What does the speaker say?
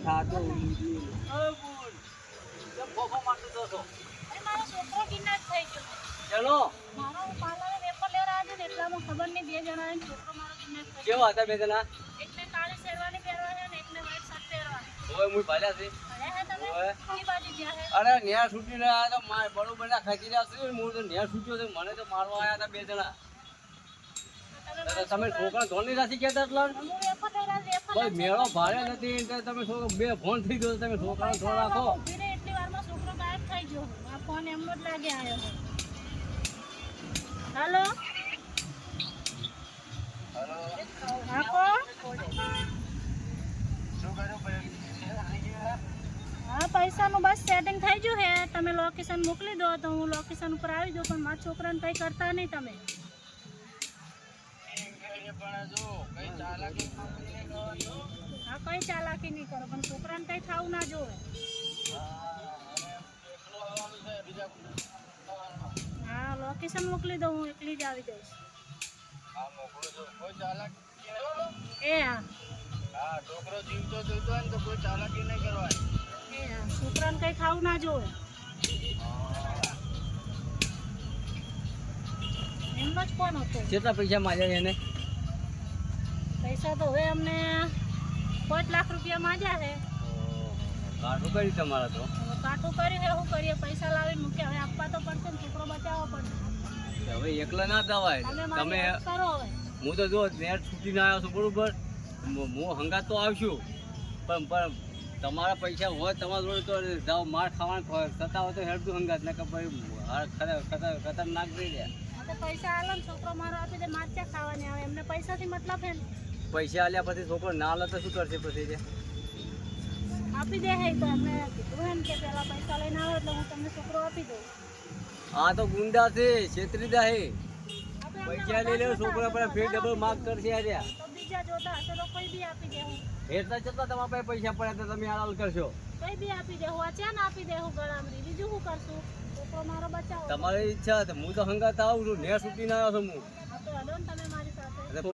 થાતો બોલ કેમ ફોફો મારતો તો છો મારો છોકરો કિડનેપ થઈ ગયો. ચલો મારો પાર્લરે વેપાર લેવા આવ્યો ને એટલામાં ખબર નહીં 2 જણાને છોકરો મારો કિડનેપ થઈ ગયો. કેવા હતા બે જણા એકને કાળી શેરવાની પહેરવા છે ને એકને વ્હાઈટ શર્ટ પહેરવાની. ઓય મુઈ ભાલ્યા છે અરે હે તમે ઓય. કઈ બાજુ ગયા હે? અરે નેર છૂટીને આયા તો માર બરોબર ના ખાતી રહ્યા છે હું તો નેર છૂટ્યો છે મને તો મારવા આયા હતા બે જણા તમે છોકરા ધોની રાશી કહેતા એટલા હું વેપાર લઈ રહ્યા વેપાર બસ મેળો ભારે નથી એટલે તમે છોકરો બે ફોન થઈ ગયો તમે છોકરાને ધોન રાખો ઊભી રહી એટલી વારમાં છોકરો ગાયબ થઈ ગયો. આ ફોન એમનો જ લાગે આવ્યો છે. હાલો હા કોણ? હા પૈસાનું બસ સેટિંગ થઈ ગયું છે. તમે લોકેશન મોકલી દો તો હું લોકેશન ઉપર આવી જાઉં પણ મારા છોકરાને કંઈ કરતા નહીં તમે. હા કંઈ ચાલાકી નહીં કરો પણ છોકરાને કંઈ થવું ના જોવે. હા લોકેશન મોકલી દો હું એકલી જ આવી જઈશ. એ હા છોકરો જીવતો જોઈતો હોય ને તો કોઈ ચાલાકી નહીં કરવાની. એ હા છોકરાને કંઈ થવું ના જોવે. એમનો જ ફોન હતો. કેટલા પૈસા માંગ્યા એને પૈસા તો હવે અમને 5 લાખ રૂપિયા માંગ્યા છે. કાઠું કર્યું તમારે તો હવે કાઠું કર્યું છે શું કરીએ પૈસા લાવીને મૂકે હવે આપવા તો પડશે ને છોકરો બચાવવો પડશે. હવે એકલા ના દવાય તમે તમે મારી હેલ્પ કરો હવે. હું તો જો નેટ છૂટીને આવ્યો છું બરોબર હું હંગાત તો આવશું પણ તમારા પૈસા હોય તમારા જોડે તો જાઓ માર ખાવાનું થતા હોય તો હેડતું હંગાત ને કે ભાઈ ખતરનાક થઈ રહ્યા આ તો પૈસા આલે ને છોકરો મારો આપી દે માચા ખાવાની આવે એમને પૈસાથી મતલબ છે ને. પૈસા આલ્યા પછી છોકરો ના લે તો શું કરશે પછી તે આપી દે હે તો એમને કીધું એમ કે પહેલા પૈસા લઈને આવો એટલે હું તમને છોકરો આપી દઉં. આ તો ગુંડા છે છેતરીદા હે આપણે એમને પૈસા લઈ લે વધારે છોકરા પર ફેર ડબલ માર્ક કરશે આર્યા તો બીજા જોતા હશે તો કોઈ બી આપી દેવું. એટલા છતાં તમારા પાસે પૈસા પડ્યા તો તમે હાલ કરશો કોઈ બી આપી દેવું આ ચેન આપી દેવું ગળામરી બીજું શું કરશું છોકરો મારો બચાવો. તમારી ઈચ્છા હું તો હંગાત આવું છું નેટ છૂટીને આવ્યો છું હું હા તો હલો ને તમે મારી સાથે.